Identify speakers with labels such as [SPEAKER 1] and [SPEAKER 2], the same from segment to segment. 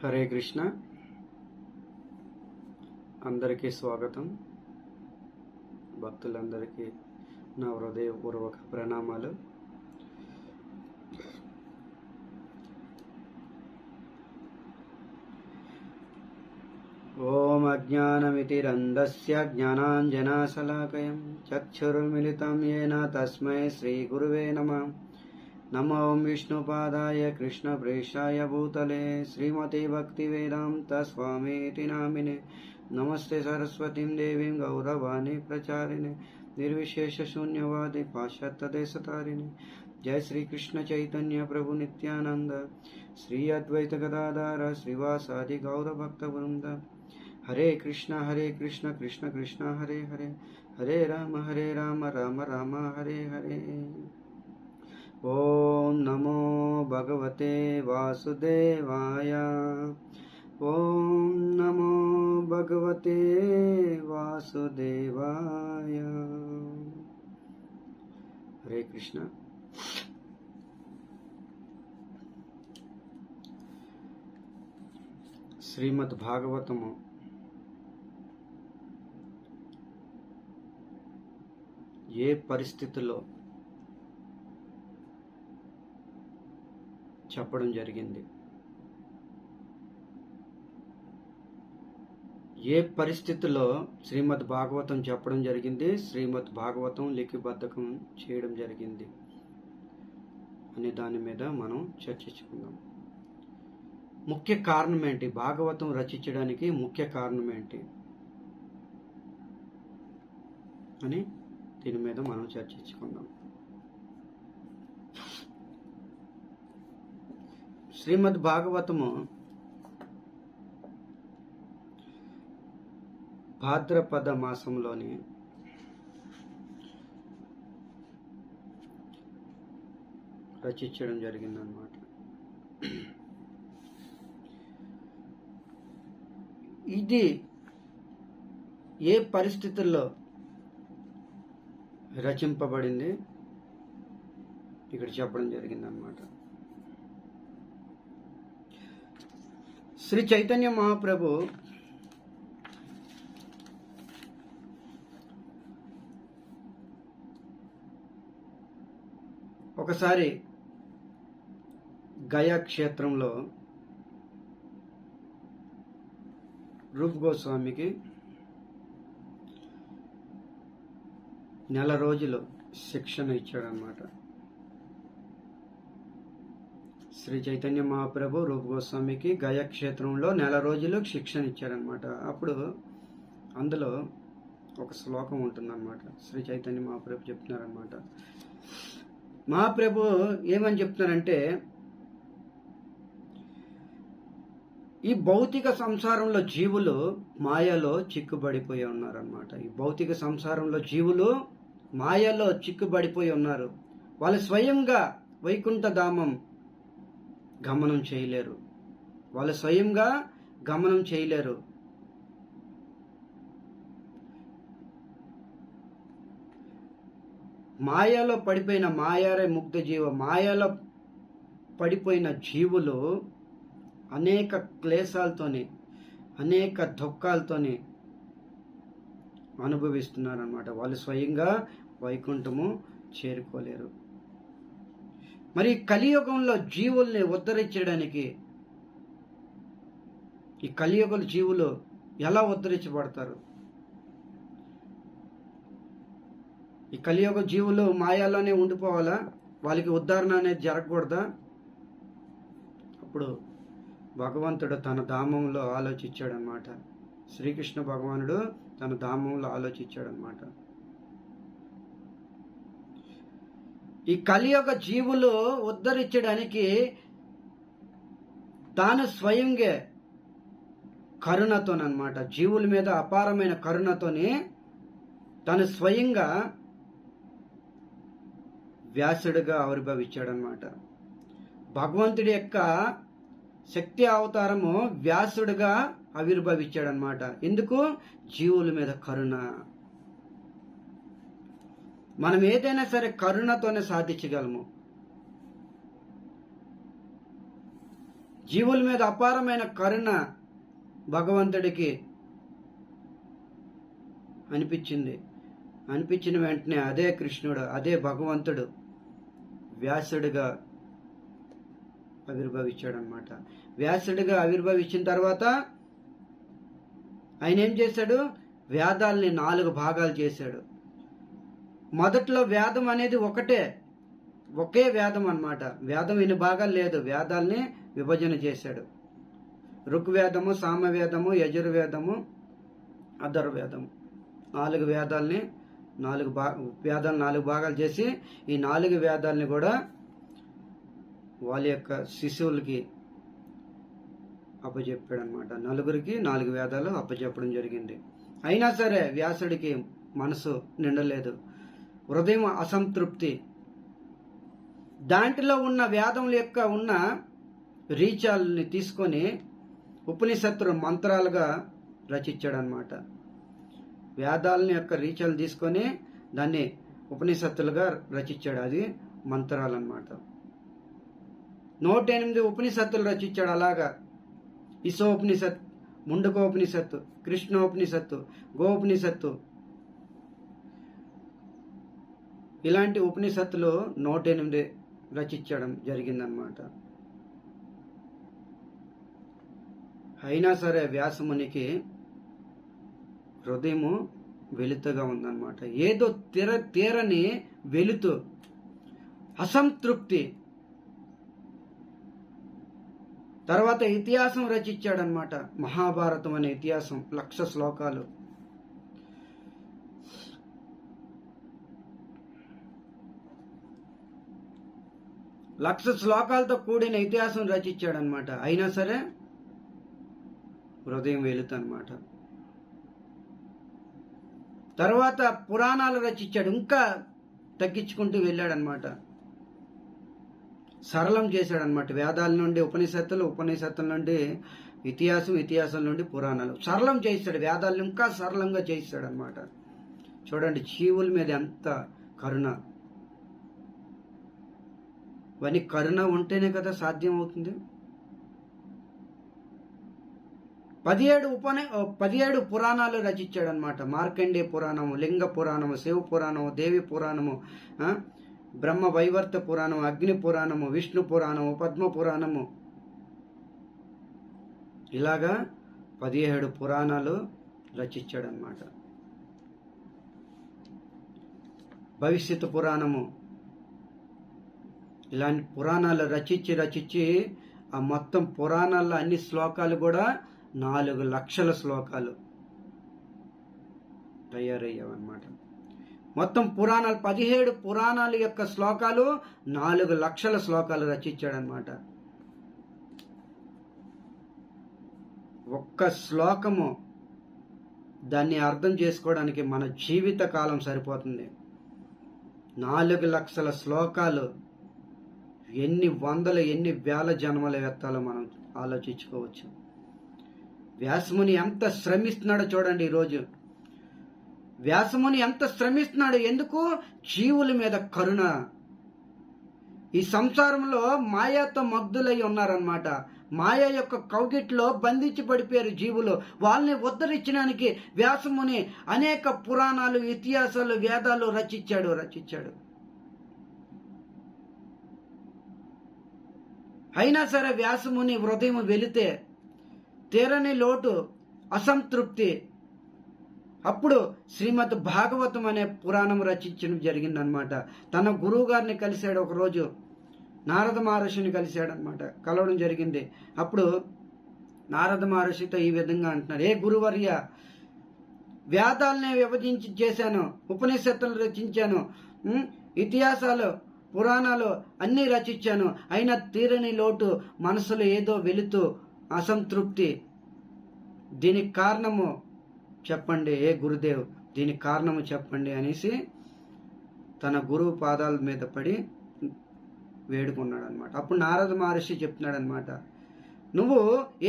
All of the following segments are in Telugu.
[SPEAKER 1] హరే కృష్ణ. అందరికీ స్వాగతం. భక్తులందరికీ నా హృదయపూర్వక ప్రణామాలు. ఓం అజ్ఞానమితిరంధస్య జ్ఞానాంజనాశలాకయం చక్షురున్మిళితం యేన తస్మై శ్రీగురువే నమః. నమో విష్ణుపాదాయ కృష్ణప్రేష్ఠాయ భూతలే శ్రీమతే భక్తివేదాంత స్వామీతి నామినే. నమస్తే సరస్వతీం దేవీం గౌరవాణి ప్రచారిణే నిర్విశేష శూన్యవాది పాశ్చాత్యదేశతారిణే. జయ శ్రీకృష్ణ చైతన్య ప్రభు నిత్యానంద శ్రీ అద్వైత గదాధార శ్రీవాసాది గౌరభక్త వృంద. హరే కృష్ణ కృష్ణ కృష్ణ హరే హరే, హరే రామ రామ రామ హరే హరే. ఓం నమో భగవతే వాసుదేవాయ. ఓం నమో భగవతే వాసుదేవాయ. హరే కృష్ణ. శ్రీమద్ భాగవతము ఏ పరిస్థితుల్లో చెప్పడం జరిగింది, ఏ పరిస్థితుల్లో శ్రీమద్ భాగవతం చెప్పడం జరిగింది, శ్రీమద్ భాగవతం లిఖిబద్ధకం చేయడం జరిగింది అనే దాని మీద మనం చర్చించుకుందాం. ముఖ్య కారణం ఏంటి, భాగవతం రచించడానికి ముఖ్య కారణం ఏంటి అని దీని మీద మనం చర్చించుకుందాం. శ్రీమద్ భాగవతము భాద్రపద మాసంలోని రచించడం జరిగిందన్నమాట. ఇది ఏ పరిస్థితుల్లో రచింపబడింది ఇక్కడ చెప్పడం జరిగిందన్నమాట. శ్రీ చైతన్య మహాప్రభు ఒకసారి గయా క్షేత్రంలో రూప్ గోస్వామికి నెల రోజులు శిక్షణ ఇచ్చాడనమాట. శ్రీ చైతన్య మహాప్రభు రూప్ గోస్వామికి గయా క్షేత్రంలో నెల రోజులు శిక్షణ ఇచ్చాడనమాట. అప్పుడు అందులో ఒక శ్లోకం ఉంటుందన్నమాట. శ్రీ చైతన్య మహాప్రభు చెప్తున్నారనమాట. మహాప్రభు ఏమని చెప్తున్నారంటే, ఈ భౌతిక సంసారంలో జీవులు మాయలో చిక్కుబడిపోయి ఉన్నారన్నమాట. ఈ భౌతిక సంసారంలో జీవులు మాయలో చిక్కుబడిపోయి ఉన్నారు. వాళ్ళు స్వయంగా వైకుంఠధామం గమనం చేయలేరు. వాళ్ళు స్వయంగా గమనం చేయలేరు. మాయలో పడిపోయిన మాయారే ముగ్ధ జీవ, మాయలో పడిపోయిన జీవులు అనేక క్లేశాలతోని అనేక దుఃఖాలతోని అనుభవిస్తున్నారన్నమాట. వాళ్ళు స్వయంగా వైకుంఠము చేరుకోలేరు. మరి కలియుగంలో జీవుల్ని ఉద్ధరించడానికి, ఈ కలియుగ జీవులు ఎలా ఉద్ధరించబడతారు? ఈ కలియుగ జీవులు మాయాలోనే ఉండిపోవాలా? వాళ్ళకి ఉద్ధరణ అనేది జరగకూడదా? అప్పుడు భగవంతుడు తన ధామంలో ఆలోచించాడనమాట. శ్రీకృష్ణ భగవానుడు తన ధామంలో ఆలోచించాడనమాట. ఈ కలియుగ జీవులు ఉద్ధరించడానికి తాను స్వయంగా కరుణతోనమాట, జీవుల మీద అపారమైన కరుణతోని తాను స్వయంగా వ్యాసుడిగా ఆవిర్భవించాడనమాట. భగవంతుడి యొక్క శక్తి అవతారము వ్యాసుడిగా ఆవిర్భవించాడనమాట. ఎందుకు? జీవుల మీద కరుణ. మనం ఏదైనా సరే కరుణతోనే సాధించగలము. జీవుల మీద అపారమైన కరుణ భగవంతుడికి అనిపించిన వెంటనే అదే కృష్ణుడు, అదే భగవంతుడు వ్యాసుడిగా ఆవిర్భవించాడనమాట. వ్యాసుడిగా ఆవిర్భవించిన తర్వాత ఆయన ఏం చేశాడు? వేదాల్ని 4 భాగాలు చేశాడు. మొదట్లో వేదం అనేది ఒకే వేదం అన్నమాట. వేదం ఎన్ని భాగాలు లేదు, వేదాల్ని విభజన చేశాడు. ఋగ్వేదము, సామవేదము, యజుర్వేదము, అథర్వవేదము 4 వేదాల్ని 4 భాగాలు చేసి ఈ 4 వేదాలని కూడా వాళ్ళ యొక్క శిశువులకి అప్పచెప్పాడు అనమాట. 4గురికి 4 వేదాలు అప్పచెప్పడం జరిగింది. అయినా సరే వ్యాసుడికి మనసు నిండలేదు, హృదయం అసంతృప్తి. దాంట్లో ఉన్న వేదముల యొక్క ఉన్న రీచాల్ని తీసుకొని ఉపనిషత్తులు మంత్రాలుగా రచించాడు అనమాట. వేదాలని యొక్క రీచాలు తీసుకొని దాన్ని ఉపనిషత్తులుగా రచించాడు. అది మంత్రాలు అన్నమాట. 108 ఉపనిషత్తులు రచించాడు. అలాగా ఈశోపనిషత్, ముండకోపనిషత్తు, కృష్ణోపనిషత్తు, గోపనిషత్తు, ఇలాంటి ఉపనిషత్తులు 108 రచించడం జరిగిందనమాట. అయినా సరే వ్యాసమునికి హృదయము వెలుతుగా ఉందన్నమాట. ఏదో తీరని వెలుతు, అసంతృప్తి. తర్వాత ఇతిహాసం రచించాడనమాట. మహాభారతం అనే ఇతిహాసం 1,00,000 శ్లోకాలు. లక్ష శ్లోకాలతో కూడిన ఇతిహాసం రచించాడనమాట. అయినా సరే హృదయం వెలుతనమాట. తర్వాత పురాణాలు రచించాడు. ఇంకా తగ్గించుకుంటూ వెళ్ళాడనమాట. సరళం చేశాడనమాట. వేదాల నుండి ఉపనిషత్తులు, ఉపనిషత్తుల నుండి ఇతిహాసం నుండి పురాణాలు సరళం చేశాడు. వేదాలను ఇంకా సరళంగా చేశాడు అనమాట. చూడండి, జీవుల మీద ఎంత కరుణ. ఇవన్నీ కరుణ ఉంటేనే కదా సాధ్యం అవుతుంది. 17 పురాణాలు రచించాడు అనమాట. మార్కండే పురాణము, లింగ పురాణము, శివ పురాణము, దేవి పురాణము, బ్రహ్మ వైవర్త పురాణము, అగ్ని పురాణము, విష్ణు పురాణము, పద్మ పురాణము, ఇలాగా 17 పురాణాలు రచించాడు అనమాట. భవిష్యత్తు పురాణము, ఇలాంటి పురాణాలు రచించి ఆ మొత్తం పురాణాల్లో అన్ని శ్లోకాలు కూడా 4,00,000 శ్లోకాలు తయారయ్యావన్నమాట. మొత్తం పురాణాలు 17 పురాణాల యొక్క శ్లోకాలు 4,00,000 శ్లోకాలు రచించాడనమాట. ఒక్క శ్లోకము దాన్ని అర్థం చేసుకోవడానికి మన జీవిత కాలం సరిపోతుంది. 4,00,000 శ్లోకాలు ఎన్ని వందల ఎన్ని వేల జన్మల ఎత్తాలో మనం ఆలోచించుకోవచ్చు. వ్యాసముని ఎంత శ్రమిస్తున్నాడో చూడండి. ఈరోజు వ్యాసముని ఎంత శ్రమిస్తున్నాడు. ఎందుకు? జీవుల మీద కరుణ. ఈ సంసారంలో మాయాతో మగ్ధులై ఉన్నారనమాట. మాయ యొక్క కౌగిట్లో బంధించి పడిపోయారు జీవులు. వాళ్ళని ఉద్ధరించడానికి వ్యాసముని అనేక పురాణాలు, ఇతిహాసాలు, వేదాలు రచించాడు. అయినా సరే వ్యాసముని హృదయం వెలితే తీరని లోటు, అసంతృప్తి. అప్పుడు శ్రీమద్ భాగవతం అనే పురాణం రచించడం జరిగిందనమాట. తన గురువు గారిని కలిశాడు. ఒకరోజు నారద మహర్షిని కలిశాడనమాట. కలవడం జరిగింది. అప్పుడు నారద మహర్షితో ఈ విధంగా అంటున్నాడు, ఏ గురువర్య, వేదాలనే విభజించి చేశాను, ఉపనిషత్తులు రచించాను, ఇతిహాసాలు, పురాణాలు అన్నీ రచించాను. అయినా తీరని లోటు, మనసులో ఏదో వెలుతూ, అసంతృప్తి. దీనికి కారణము చెప్పండి, ఏ గురుదేవ్ దీనికి కారణము చెప్పండి అనేసి తన గురువు పాదాల మీద పడి వేడుకున్నాడు అనమాట. అప్పుడు నారద మహర్షి చెప్తున్నాడు అనమాట, నువ్వు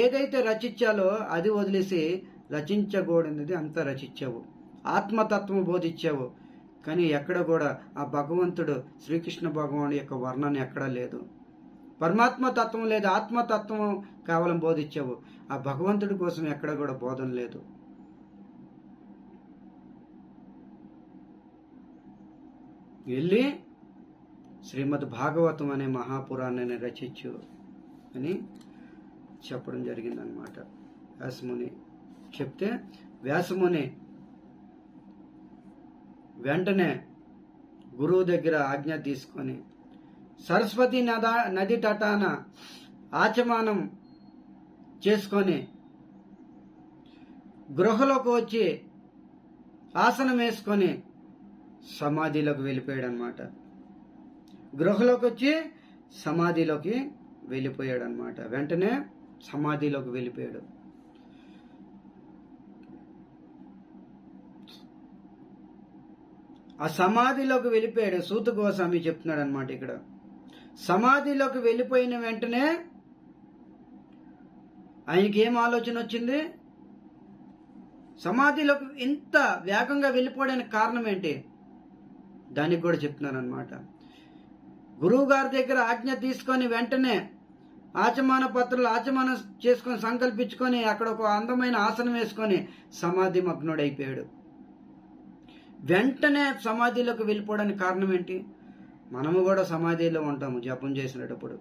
[SPEAKER 1] ఏదైతే రచించాలో అది వదిలేసి రచించకూడనిది అంతా రచించావు, ఆత్మతత్వం బోధించావు. కానీ ఎక్కడ కూడా ఆ భగవంతుడు శ్రీకృష్ణ భగవానుడి యొక్క వర్ణన ఎక్కడా లేదు. పరమాత్మ తత్వం లేదు, ఆత్మతత్వం కేవలం బోధించావు. ఆ భగవంతుడి కోసం ఎక్కడ కూడా బోధన లేదు. వెళ్ళి శ్రీమద్ భాగవతం అనే మహాపురాణాన్ని రచించు అని చెప్పడం జరిగిందనమాట. వ్యాసముని చెప్తే వ్యాసముని వెంటనే గురువు దగ్గర ఆజ్ఞ తీసుకొని సరస్వతి నది తటాన ఆచమానం చేసుకొని గృహలోకి వచ్చి ఆసనం వేసుకొని సమాధిలోకి వెళ్ళిపోయాడు అనమాట. గృహలోకి వచ్చి సమాధిలోకి వెళ్ళిపోయాడు అనమాట. వెంటనే సమాధిలోకి వెళ్ళిపోయాడు. ఆ సమాధిలోకి వెళ్ళిపోయాడు. సూత గోస్వామి చెప్తున్నాడు అనమాట ఇక్కడ. సమాధిలోకి వెళ్ళిపోయిన వెంటనే ఆయనకి ఏం ఆలోచన వచ్చింది? సమాధిలోకి ఇంత వేగంగా వెళ్ళిపోవడానికి కారణం ఏంటి? దానికి కూడా చెప్తున్నారు అనమాట. గురువు గారి దగ్గర ఆజ్ఞ తీసుకొని వెంటనే ఆచమాన పత్రాలు ఆచమానం చేసుకొని సంకల్పించుకొని అక్కడ ఒక అందమైన ఆసనం వేసుకొని సమాధి మగ్నుడైపోయాడు. వెంటనే సమాధిలోకి వెళ్ళిపోవడానికి కారణం ఏంటి? మనము కూడా సమాధిలో ఉంటాము జపం చేసినప్పుడు.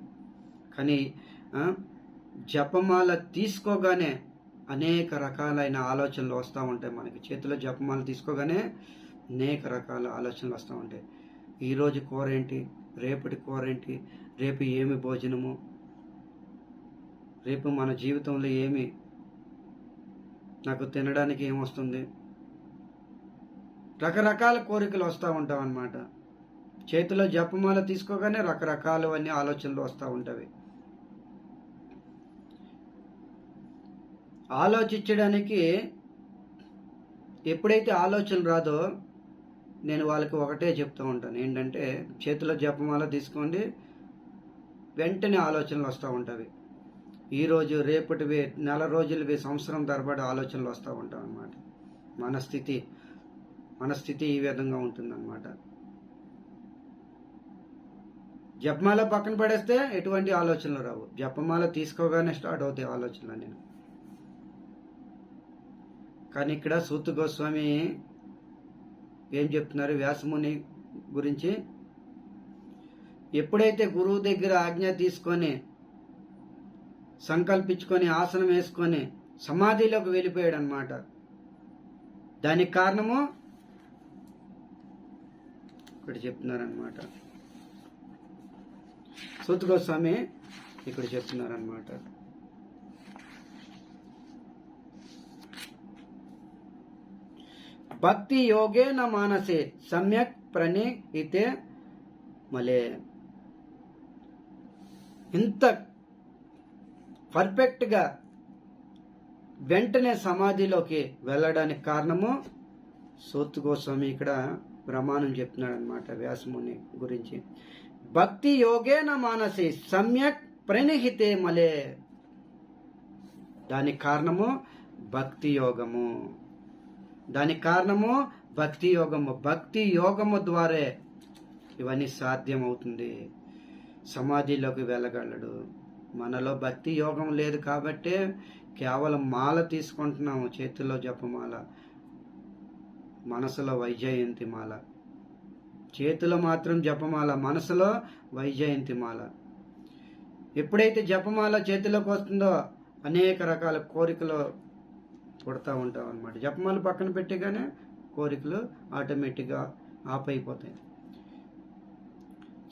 [SPEAKER 1] కానీ జపమాల తీసుకోగానే అనేక రకాలైన ఆలోచనలు వస్తూ ఉంటాయి మనకి. చేతిలో జపమాల తీసుకోగానే అనేక రకాల ఆలోచనలు వస్తూ ఉంటాయి. ఈరోజు కూర ఏంటి, రేపటి కూర ఏంటి, రేపు ఏమి భోజనము, రేపు మన జీవితంలో ఏమి, నాకు తినడానికి ఏమొస్తుంది, రకరకాల కోరికలు వస్తూ ఉంటాం అన్నమాట. చేతిలో జపమాల తీసుకోగానే రకరకాలవన్నీ ఆలోచనలు వస్తూ ఉంటాయి. ఆలోచించడానికి ఎప్పుడైతే ఆలోచన రాదో నేను వాళ్ళకి ఒకటే చెప్తూ ఉంటాను, ఏంటంటే చేతిలో జపమాల తీసుకోండి, వెంటనే ఆలోచనలు వస్తూ ఉంటాయి. ఈరోజు రేపటివి, నెల రోజులవి, సంవత్సరం తరబడి ఆలోచనలు వస్తూ ఉంటాం అన్నమాట. మన స్థితి ఈ విధంగా ఉంటుందన్నమాట. జపమాల పక్కన పడేస్తే ఎటువంటి ఆలోచనలు రావు. జపమాల తీసుకోగానే స్టార్ట్ అవుతాయి ఆలోచనలు నేను. కానీ ఇక్కడ సూత గోస్వామి ఏం చెప్తున్నారు వ్యాసముని గురించి? ఎప్పుడైతే గురువు దగ్గర ఆజ్ఞ తీసుకొని సంకల్పించుకొని ఆసనం వేసుకొని సమాధిలోకి వెళ్ళిపోయాడు అనమాట. దానికి కారణము ఇక్కడ చెప్తున్నారనమాట. సూత గోస్వామి ఇక్కడ చెప్తున్నారనమాట. భక్తి యోగేన మానసే సమ్యక్ ప్రణీతే మలే. ఇంత పర్ఫెక్ట్గా వెంటనే సమాధిలోకి వెళ్ళడానికి కారణము సూత గోస్వామి ఇక్కడ ప్రమాణం చెప్తున్నాడు అనమాట వ్యాసముని గురించి. భక్తి యోగేన మానసే సమ్యక్ ప్రణీతే మలే. దానికి కారణము భక్తి యోగము. దానికి కారణము భక్తి యోగము. భక్తి యోగము ద్వారా ఇవన్నీ సాధ్యమవుతుంది. సమాధిలోకి వెళ్ళగలడు. మనలో భక్తి యోగం లేదు కాబట్టి కేవలం మాల తీసుకుంటున్నాము, చేతిలో జపమాల, మనసులో వైజయంతి మాల. చేతిలో మాత్రం జపమాల, మనసులో వైజయంతి మాల. ఎప్పుడైతే జపమాల చేతిలోకి వస్తుందో అనేక రకాల కోరికలు పుడతా ఉంటాం అనమాట. జపమాల పక్కన పెట్టగానే కోరికలు ఆటోమేటిక్గా ఆఫ్ అయిపోతాయి.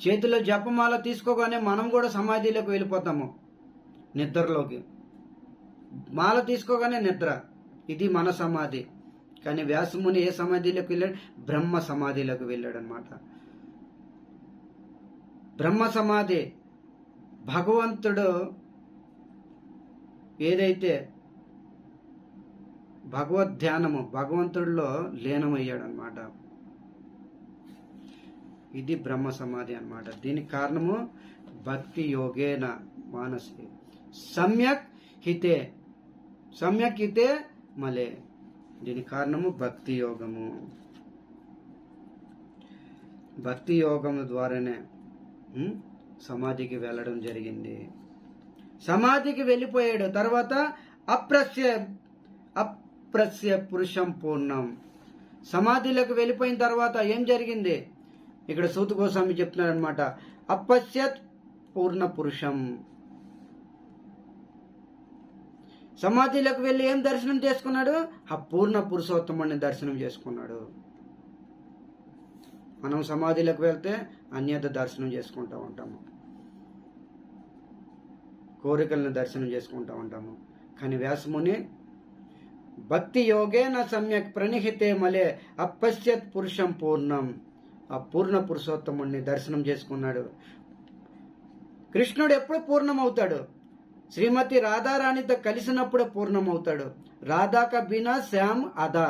[SPEAKER 1] చేతిలో జపమాల తీసుకోగానే మనం కూడా సమాధిలోకి వెళ్ళిపోతాము, నిద్రలోకి. మాల తీసుకోగానే నిద్ర, ఇది మన సమాధి. కానీ వ్యాసముని ఏ సమాధిలోకి వెళ్ళాడు? బ్రహ్మ సమాధిలోకి వెళ్ళాడు అనమాట. బ్రహ్మ సమాధి భగవంతుడు ఏదైతే భగవద్ధ్యానము, భగవంతుడిలో లీనమయ్యాడు అనమాట. ఇది బ్రహ్మ సమాధి అన్నమాట. దీనికి కారణము భక్తి యోగేన మానసే సమ్యక్ హితే. సమ్యక్ హితే మలే. దీనికి కారణము భక్తి యోగము. భక్తి యోగము ద్వారానే సమాధికి వెళ్ళడం జరిగింది. సమాధికి వెళ్ళిపోయాడు. తర్వాత అప్రస్య పురుషం పూర్ణం. సమాధిలోకి వెళ్ళిపోయిన తర్వాత ఏం జరిగింది? ఇక్కడ సూత గోస్వామి చెప్తున్నాడు అనమాట. అపశ్యత్ పూర్ణ పురుషం. సమాధిలోకి వెళ్ళి ఏం దర్శనం చేసుకున్నాడు? ఆ పూర్ణ పురుషోత్తముడిని దర్శనం చేసుకున్నాడు. మనం సమాధిలోకి వెళ్తే అన్యత దర్శనం చేసుకుంటూ ఉంటాము, కోరికలను దర్శనం చేసుకుంటూ ఉంటాము. కానీ వ్యాసముని భక్తి యోగేన సమ్యక్ ప్రణిహితే మలే అపశ్యత్ పురుషం పూర్ణం. ఆ పూర్ణ పురుషోత్తముడిని దర్శనం చేసుకున్నాడు. కృష్ణుడు ఎప్పుడు పూర్ణమవుతాడు? శ్రీమతి రాధారాణితో కలిసినప్పుడు పూర్ణమవుతాడు. రాధాక బినా శ్యామ్ అదా.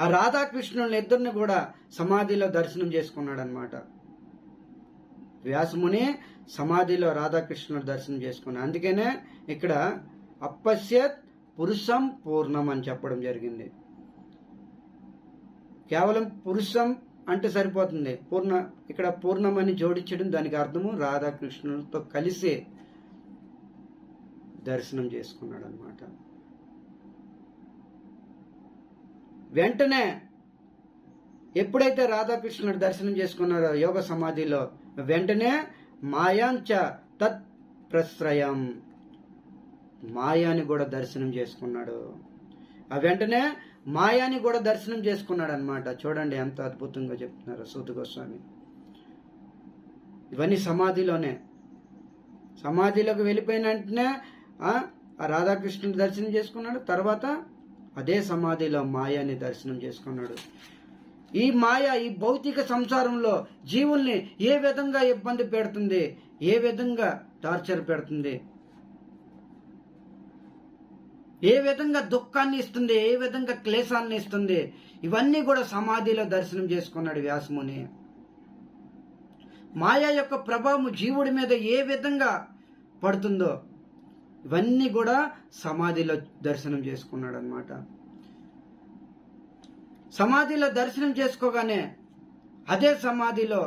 [SPEAKER 1] ఆ రాధాకృష్ణుని ఇద్దరిని కూడా సమాధిలో దర్శనం చేసుకున్నాడు అనమాట. వ్యాసముని సమాధిలో రాధాకృష్ణుడు దర్శనం చేసుకున్నాడు. అందుకనే ఇక్కడ అపశ్యత్ పురుషం పూర్ణం అని చెప్పడం జరిగింది. కేవలం పురుషం అంటే సరిపోతుంది. ఇక్కడ పూర్ణం అని జోడించడం దానికి అర్థము రాధాకృష్ణులతో కలిసి దర్శనం చేసుకున్నాడు అనమాట. వెంటనే ఎప్పుడైతే రాధాకృష్ణుడు దర్శనం చేసుకున్నారో యోగ సమాధిలో, వెంటనే మాయాంచ తత్ ప్రశ్రయం, మాయాని కూడా దర్శనం చేసుకున్నాడు. ఆ వెంటనే మాయాని కూడా దర్శనం చేసుకున్నాడు అనమాట. చూడండి ఎంత అద్భుతంగా చెప్తున్నారు సూత గోస్వామి. ఇవన్నీ సమాధిలోనే. సమాధిలోకి వెళ్ళిపోయిన వెంటనే ఆ రాధాకృష్ణుని దర్శనం చేసుకున్నాడు. తర్వాత అదే సమాధిలో మాయాని దర్శనం చేసుకున్నాడు. ఈ మాయ ఈ భౌతిక సంసారంలో జీవుల్ని ఏ విధంగా ఇబ్బంది పెడుతుంది, ఏ విధంగా టార్చర్ పెడుతుంది, ఏ విధంగా దుఃఖాన్ని ఇస్తుంది, ఏ విధంగా క్లేశాన్ని ఇస్తుంది, ఇవన్నీ కూడా సమాధిలో దర్శనం చేసుకున్నాడు వ్యాసముని. మాయ యొక్క ప్రభావం జీవుడి మీద ఏ విధంగా పడుతుందో ఇవన్నీ కూడా సమాధిలో దర్శనం చేసుకున్నాడు అనమాట. సమాధిలో దర్శనం చేసుకోగానే అదే సమాధిలో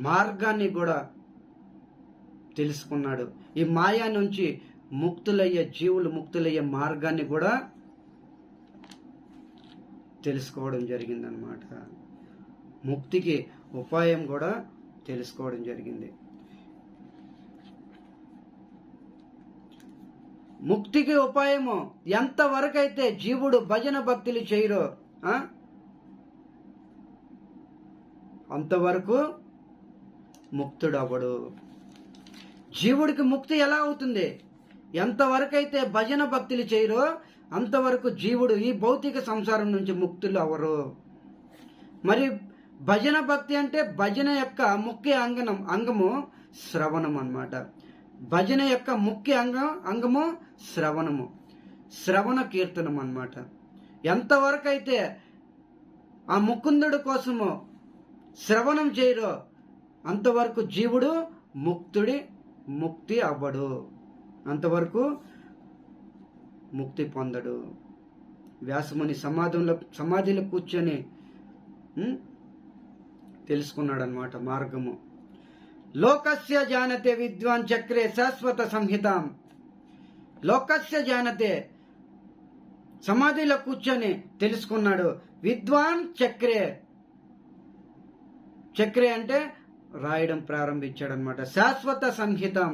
[SPEAKER 1] మార్గాన్ని కూడా తెలుసుకున్నాడు. ఈ మాయా నుంచి ముక్తులయ్యే జీవులు ముక్తులయ్యే మార్గాన్ని కూడా తెలుసుకోవడం జరిగిందనమాట. ముక్తికి ఉపాయం కూడా తెలుసుకోవడం జరిగింది. ముక్తికి ఉపాయము ఎంతవరకైతే జీవుడు భజన భక్తులు చేయరో అంతవరకు ముక్తుడు అవ్వడు. జీవుడికి ముక్తి ఎలా అవుతుంది? ఎంతవరకైతే భజన భక్తులు చేయరో అంతవరకు జీవుడు ఈ భౌతిక సంసారం నుంచి ముక్తులు అవ్వరు. మరి భజన భక్తి అంటే భజన యొక్క ముఖ్య అంగము శ్రవణం అన్నమాట. భజన యొక్క ముఖ్య అంగము శ్రవణము, శ్రవణ కీర్తనం అన్నమాట. ఎంతవరకైతే ఆ ముకుందుడి కోసము శ్రవణం చేయరో అంతవరకు జీవుడు ముక్తి అవ్వడు, అంతవరకు ముక్తి పొందడు. వ్యాసముని సమాధిలో కూర్చొని తెలుసుకున్నాడు అన్నమాట మార్గము. లోకస్య జానతే విద్వాన్ చక్రే శాశ్వత సంహితాం. లోకస్య జానతే, సమాధిలో కూర్చొని తెలుసుకున్నాడు. విద్వాన్ చక్రే, చక్రే అంటే రాయడం ప్రారంభించాడు అనమాట. శాశ్వత సంహితం,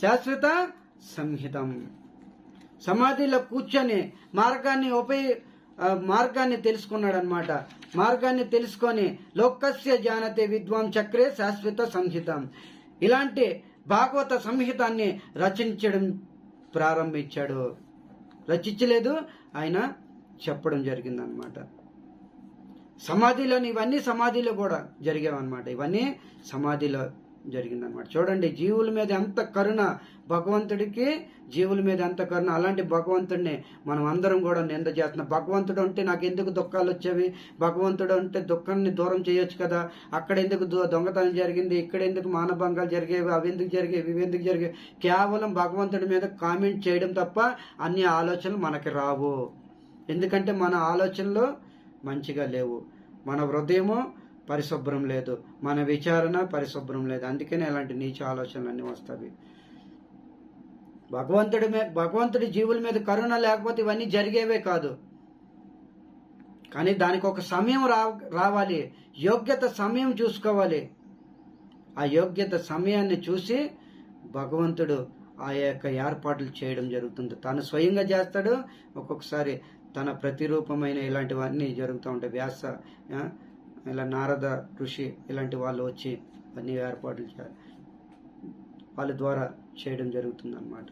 [SPEAKER 1] శాశ్వత సంహితం. సమాధిలో కూర్చొని మార్గాన్ని తెలుసుకున్నాడు అనమాట. మార్గాన్ని తెలుసుకొని లోకస్య జానతే విద్వాన్ చక్రే శాశ్వత సంహితం, ఇలాంటి భాగవత సంహితాన్ని రచించడం ప్రారంభించాడు. రచించలేదు, ఆయన చెప్పడం జరిగిందనమాట. సమాధిలోని ఇవన్నీ సమాధిలో కూడా జరిగేవన్నమాట. ఇవన్నీ సమాధిలో జరిగిందనమాట. చూడండి జీవుల మీద ఎంత కరుణ భగవంతుడికి, జీవుల మీద ఎంత కరుణ. అలాంటి భగవంతుడిని మనం అందరం కూడా నింద చేస్తున్నాం. భగవంతుడు అంటే నాకు ఎందుకు దుఃఖాలు వచ్చేవి, భగవంతుడు అంటే దుఃఖాన్ని దూరం చేయొచ్చు కదా, అక్కడ ఎందుకు దొంగతనం జరిగింది, ఇక్కడ ఎందుకు మానభంగాలు జరిగేవి, అవి ఎందుకు జరిగేవి, ఇవి ఎందుకు జరిగేవి. కేవలం భగవంతుడి మీద కామెంట్ చేయడం తప్ప అన్ని ఆలోచనలు మనకి రావు. ఎందుకంటే మన ఆలోచనలు మంచిగా లేవు, మన హృదయము పరిశుభ్రం లేదు, మన విచారణ పరిశుభ్రం లేదు. అందుకనే అలాంటి నీచ ఆలోచనలన్నీ వస్తాయి. భగవంతుడి జీవుల మీద కరుణ లేకపోతే ఇవన్నీ జరిగేవే కాదు. కానీ దానికి ఒక సమయం రావాలి, యోగ్యత సమయం చూసుకోవాలి. ఆ యోగ్యత సమయాన్ని చూసి భగవంతుడు ఆ యొక్క ఏర్పాట్లు చేయడం జరుగుతుంది. తాను స్వయంగా చేస్తాడు. ఒక్కొక్కసారి తన ప్రతిరూపమైన ఇలాంటివన్నీ జరుగుతూ ఉంటాయి. వ్యాస, ఇలా నారద ఋషి ఇలాంటి వాళ్ళు వచ్చి అన్ని ఏర్పాట్లు వాళ్ళ ద్వారా చేయడం జరుగుతుంది అన్నమాట.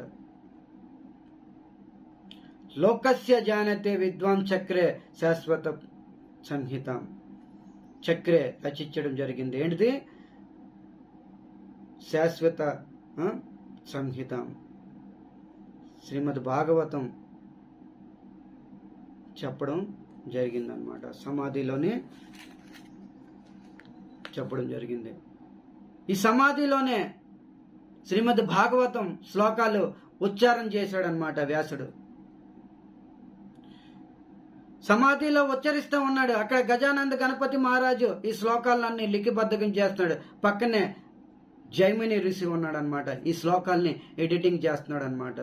[SPEAKER 1] లోకస్య జానతే విద్వాం చక్రే శాశ్వత సంహితం. చక్రే రచించడం జరిగింది. ఏంటిది? శాశ్వత సంహితం. శ్రీమద్ భాగవతం చెప్పడం జరిగిందనమాట. సమాధిలోనే చెప్పడం జరిగింది. ఈ సమాధిలోనే శ్రీమద్ భాగవతం శ్లోకాలు ఉచ్చారణ చేశాడనమాట వ్యాసుడు. సమాధిలో ఉచ్చరిస్తూ ఉన్నాడు. అక్కడ గజానంద గణపతి మహారాజు ఈ శ్లోకాలన్నీ లిఖిబద్ధకం చేస్తున్నాడు. పక్కనే జైమిని ఋషి ఉన్నాడు అనమాట. ఈ శ్లోకాల్ని ఎడిటింగ్ చేస్తున్నాడు అనమాట.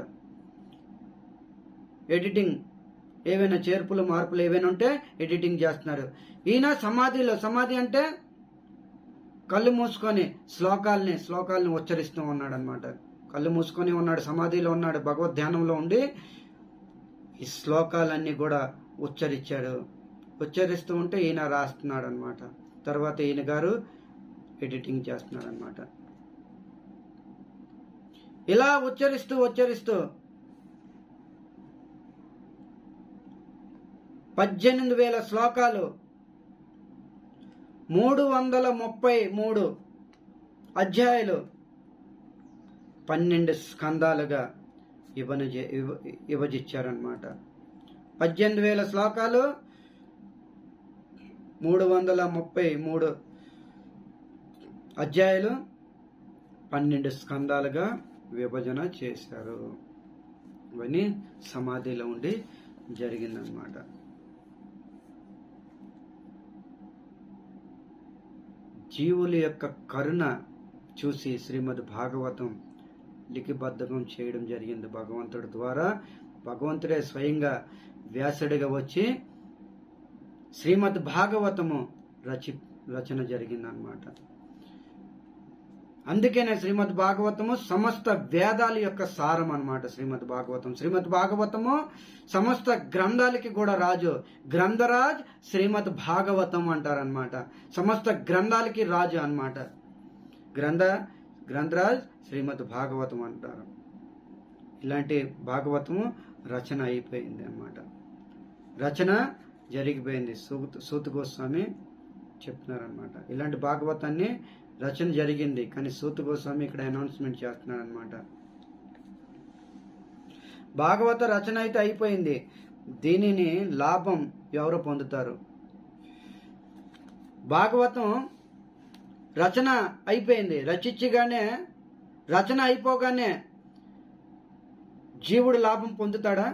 [SPEAKER 1] ఎడిటింగ్ ఏవైనా చేర్పులు మార్పులు ఏవైనా ఉంటే ఎడిటింగ్ చేస్తున్నారు. ఈయన సమాధి అంటే కళ్ళు మూసుకొని శ్లోకాల్ని ఉచ్చరిస్తూ ఉన్నాడు అనమాట. కళ్ళు మూసుకొని ఉన్నాడు, సమాధిలో ఉన్నాడు, భగవద్ ధ్యానంలో ఉండి ఈ శ్లోకాలన్నీ కూడా ఉచ్చరిస్తూ ఉంటే ఈయన రాస్తున్నాడు అనమాట. తర్వాత ఈయన గారు ఎడిటింగ్ చేస్తున్నాడు అనమాట. ఇలా ఉచ్చరిస్తూ 18,000 శ్లోకాలు 333 అధ్యాయాలు 12 స్కందాలుగా విభజించారనమాట. 18,000 శ్లోకాలు 333 అధ్యాయాలు 12 స్కందాలుగా విభజన చేశారు. ఇవన్నీ సమాధిలో ఉండి జరిగిందనమాట. జీవుల యొక్క కరుణ చూసి శ్రీమద్ భాగవతం లిఖిబద్ధకం చేయడం జరిగింది భగవంతుడి ద్వారా. భగవంతుడే స్వయంగా వ్యాసుడిగా వచ్చి శ్రీమద్ భాగవతము రచన జరిగిందనమాట. అందుకనే శ్రీమద్ భాగవతము సమస్త వేదాల యొక్క సారం అన్నమాట. శ్రీమద్ భాగవతము సమస్త గ్రంథాలకి కూడా రాజు. గ్రంథరాజ్ శ్రీమద్ భాగవతం అంటారనమాట. సమస్త గ్రంథాలకి రాజు అన్నమాట. గ్రంథరాజ్ శ్రీమద్ భాగవతం అంటారు. ఇలాంటి భాగవతము రచన అయిపోయింది అన్నమాట. రచన జరిగిపోయింది. సూత గోస్వామి చెప్తున్నారనమాట. ఇలాంటి భాగవతాన్ని రచన జరిగింది, కానీ సూత గోస్వామి ఇక్కడ అనౌన్స్మెంట్ చేస్తున్నాడు అనమాట. భాగవత రచన అయితే అయిపోయింది. దీనిని లాభం ఎవరు పొందుతారు? భాగవతం రచన అయిపోయింది. రచన అయిపోగానే జీవుడు లాభం పొందుతాడా?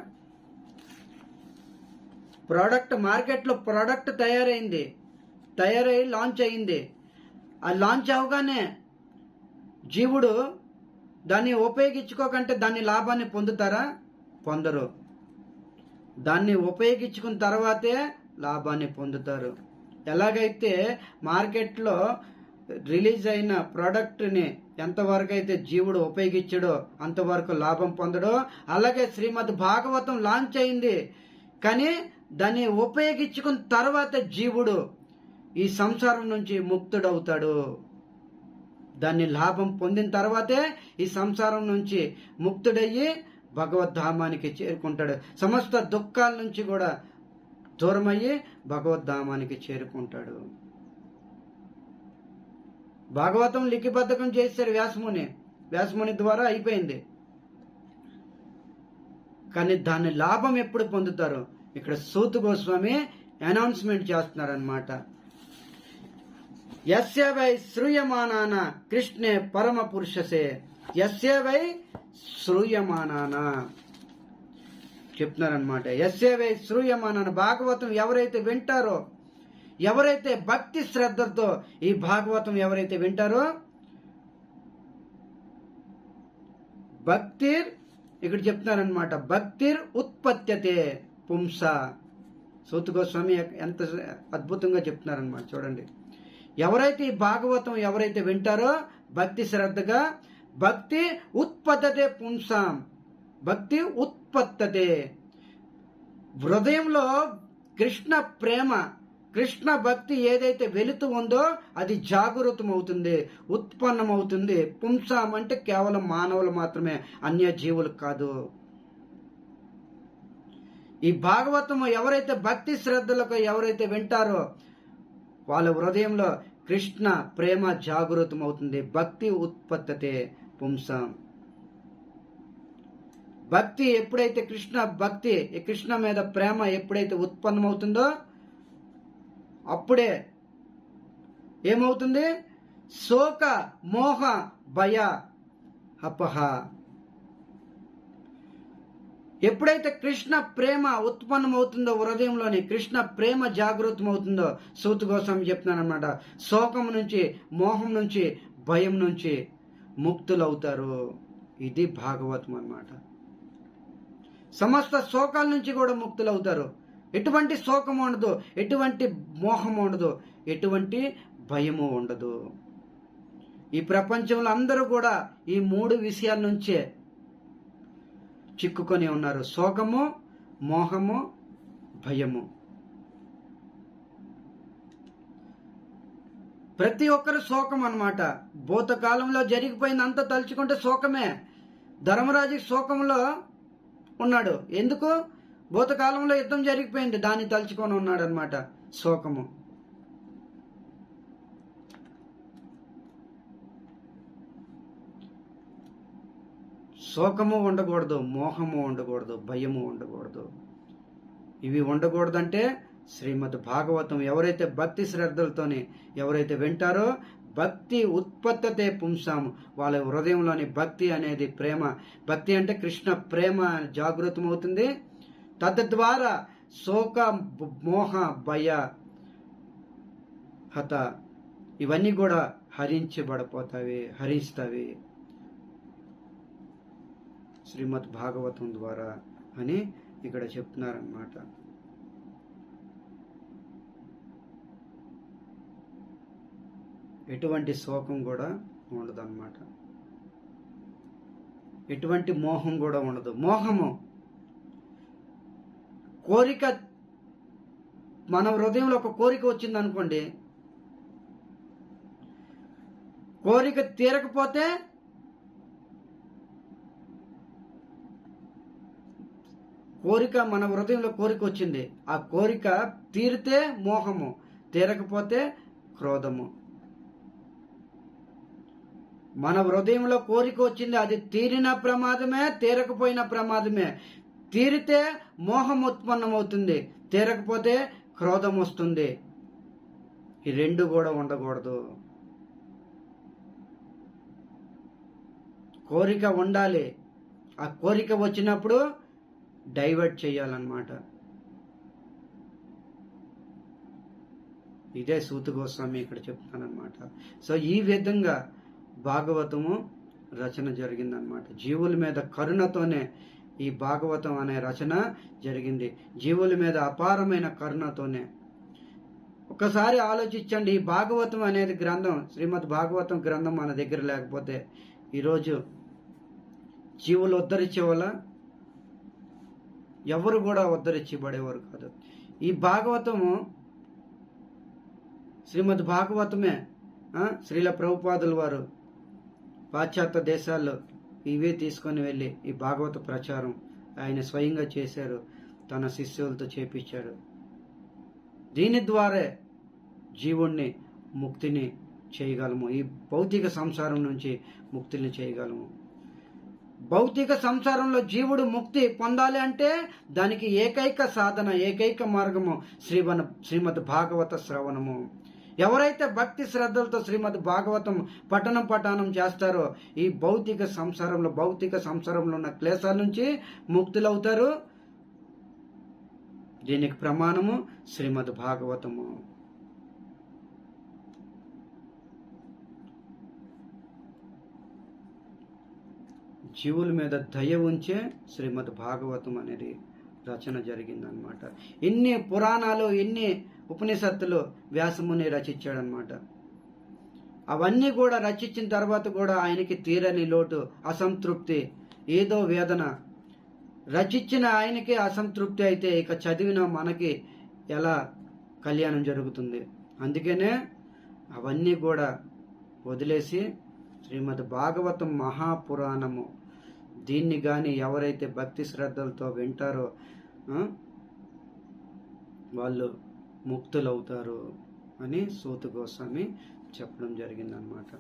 [SPEAKER 1] మార్కెట్లో ప్రోడక్ట్ తయారై లాంచ్ అయింది. ఆ లాంచ్ అవగానే జీవుడు దాన్ని ఉపయోగించుకోకంటే దాన్ని లాభాన్ని పొందుతారా? పొందరు. దాన్ని ఉపయోగించుకున్న తర్వాతే లాభాన్ని పొందుతారు. ఎలాగైతే మార్కెట్లో రిలీజ్ అయిన ప్రోడక్ట్ని ఎంతవరకు అయితే జీవుడు ఉపయోగించడో అంతవరకు లాభం పొందడో, అలాగే శ్రీమద్ భాగవతం లాంచ్ అయింది, కానీ దాన్ని ఉపయోగించుకున్న తర్వాత జీవుడు ఈ సంసారం నుంచి ముక్తుడవుతాడు. దాన్ని లాభం పొందిన తర్వాతే ఈ సంసారం నుంచి ముక్తుడయ్యి భగవద్ధామానికి చేరుకుంటాడు. సమస్త దుఃఖాల నుంచి కూడా దూరమయ్యి భగవద్ధామానికి చేరుకుంటాడు. భాగవతం లిఖిబద్ధకం చేశారు వ్యాసముని ద్వారా అయిపోయింది. కానీ దాని లాభం ఎప్పుడు పొందుతారు? ఇక్కడ సూత గోస్వామి అనౌన్స్మెంట్ చేస్తున్నారనమాట. యస్య వై శ్రూయమానాన కృష్ణే పరమ పురుషసే. యస్య వై శ్రూయమానాన చెప్తున్నారనమాట. యస్య వై శ్రూయమానాన, భాగవతం ఎవరైతే వింటారో, ఎవరైతే భక్తి శ్రద్ధలతో ఈ భాగవతం ఎవరైతే వింటారో, భక్తిర్ ఇక్కడ చెప్తున్నారనమాట, భక్తిర్ ఉత్పత్యతే పుంస. సూత గోస్వామి ఎంత అద్భుతంగా చెప్తున్నారనమాట. చూడండి, ఎవరైతే ఈ భాగవతం ఎవరైతే వింటారో భక్తి శ్రద్ధగా, భక్తి ఉత్పత్తతే పుంసాం, భక్తి ఉత్పత్తతే, హృదయంలో కృష్ణ ప్రేమ, కృష్ణ భక్తి ఏదైతే వెలుతూ ఉందో అది జాగృతం అవుతుంది, ఉత్పన్నమవుతుంది. పుంసాం అంటే కేవలం మానవులు మాత్రమే, అన్య జీవులు కాదు. ఈ భాగవతము ఎవరైతే భక్తి శ్రద్ధలకు ఎవరైతే వింటారో వాళ్ళ హృదయంలో కృష్ణ ప్రేమ జాగృతం అవుతుంది. భక్తి ఉత్పత్తతే పుంసాం. భక్తి ఎప్పుడైతే కృష్ణ మీద ప్రేమ ఎప్పుడైతే ఉత్పన్నమవుతుందో అప్పుడే ఏమవుతుంది? శోక మోహ భయ అపహ. ఎప్పుడైతే కృష్ణ ప్రేమ ఉత్పన్నమవుతుందో హృదయంలోని, కృష్ణ ప్రేమ జాగృతం అవుతుందో, సూత గోస్వామి చెప్తున్నాను అనమాట, శోకం నుంచి, మోహం నుంచి, భయం నుంచి ముక్తులవుతారు. ఇది భాగవతం అన్నమాట. సమస్త శోకాల నుంచి కూడా ముక్తులవుతారు. ఎటువంటి శోకం ఉండదు, ఎటువంటి మోహం ఉండదు, ఎటువంటి భయము ఉండదు. ఈ ప్రపంచంలో అందరూ కూడా ఈ 3 విషయాల నుంచే చిక్కుకొని ఉన్నారు: శోకము, మోహము, భయము. ప్రతి ఒక్కరు శోకం అన్నమాట. భూతకాలంలో జరిగిపోయిందంత తలుచుకుంటే శోకమే. ధర్మరాజు శోకంలో ఉన్నాడు. ఎందుకు? భూతకాలంలో యుద్ధం జరిగిపోయింది, దాన్ని తలుచుకొని ఉన్నాడు అనమాట. శోకము. శోకము ఉండకూడదు, మోహము ఉండకూడదు, భయము ఉండకూడదు. ఇవి ఉండకూడదంటే శ్రీమద్ భాగవతం ఎవరైతే భక్తి శ్రద్ధలతోని ఎవరైతే వింటారో, భక్తి ఉత్పత్తతే పుంసాము, వాళ్ళ హృదయంలోని భక్తి అనేది ప్రేమ. భక్తి అంటే కృష్ణ ప్రేమ జాగృతం అవుతుంది. తద్వారా శోక మోహ భయ హత ఇవన్నీ కూడా హరిస్తావి శ్రీమద్ భాగవతం ద్వారా అని ఇక్కడ చెప్తున్నారన్నమాట. ఎటువంటి శోకం కూడా ఉండదన్నమాట, ఎటువంటి మోహం కూడా ఉండదు. మోహము కోరిక, మన హృదయంలో ఒక కోరిక వచ్చింది అనుకోండి, కోరిక తీరకపోతే మన హృదయంలో కోరిక వచ్చింది, ఆ కోరిక తీరితే మోహము, తీరకపోతే క్రోధము. మన హృదయంలో కోరిక వచ్చింది, అది తీరిన ప్రమాదమే, తీరకపోయిన ప్రమాదమే. తీరితే మోహం ఉత్పన్నమవుతుంది, తీరకపోతే క్రోధం వస్తుంది. ఈ 2 కూడా ఉండకూడదు. కోరిక ఉండాలి, ఆ కోరిక వచ్చినప్పుడు డైవర్ట్ చేయాలన్నమాట. ఇదే సూత గోస్వామి ఇక్కడ చెప్తానన్నమాట. సో ఈ విధంగా భాగవతము రచన జరిగిందనమాట. జీవుల మీద కరుణతోనే ఈ భాగవతం అనే రచన జరిగింది. జీవుల మీద అపారమైన కరుణతోనే. ఒకసారి ఆలోచించండి, ఈ భాగవతం అనేది గ్రంథం, శ్రీమద్ భాగవతం గ్రంథం మన దగ్గర లేకపోతే ఈరోజు జీవులు ఉద్ధరించే వాళ్ళ ఎవరు కూడా ఉద్ధరించబడేవారు కాదు. ఈ భాగవతము శ్రీమద్ భాగవతమే శ్రీల ప్రభుపాదుల వారు పాశ్చాత్య దేశాల్లో ఇవే తీసుకొని వెళ్ళి ఈ భాగవత ప్రచారం ఆయన స్వయంగా చేశారు, తన శిష్యులతో చేపించారు. దీని ద్వారా జీవుణ్ణి ముక్తిని చేయగలము, ఈ భౌతిక సంసారం నుంచి ముక్తిని చేయగలము. భౌతిక సంసారంలో జీవుడు ముక్తి పొందాలి అంటే దానికి ఏకైక సాధన, ఏకైక మార్గము శ్రీమద్ భాగవత శ్రవణము. ఎవరైతే భక్తి శ్రద్ధలతో శ్రీమద్ భాగవతం పఠనం చేస్తారో ఈ భౌతిక సంసారంలో ఉన్న క్లేశాల నుంచి ముక్తులవుతారు. దీనికి ప్రమాణము శ్రీమద్ భాగవతము. జీవుల మీద దయ ఉంచే శ్రీమద్ భాగవతం అనేది రచన జరిగిందనమాట. ఎన్ని పురాణాలు, ఎన్ని ఉపనిషత్తులు వ్యాసముని రచించాడనమాట. అవన్నీ కూడా రచించిన తర్వాత కూడా ఆయనకి తీరని లోటు, అసంతృప్తి, ఏదో వేదన. రచించిన ఆయనకి అసంతృప్తి అయితే ఇక చదివిన మనకి ఎలా కళ్యాణం జరుగుతుంది? అందుకనే అవన్నీ కూడా వదిలేసి శ్రీమద్ భాగవతం మహాపురాణము, దీన్ని కానీ ఎవరైతే భక్తి శ్రద్ధలతో వింటారో వాళ్ళు ముక్తులవుతారు అని సూత గోస్వామి చెప్పడం జరిగిందనమాట.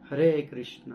[SPEAKER 1] హరే కృష్ణ.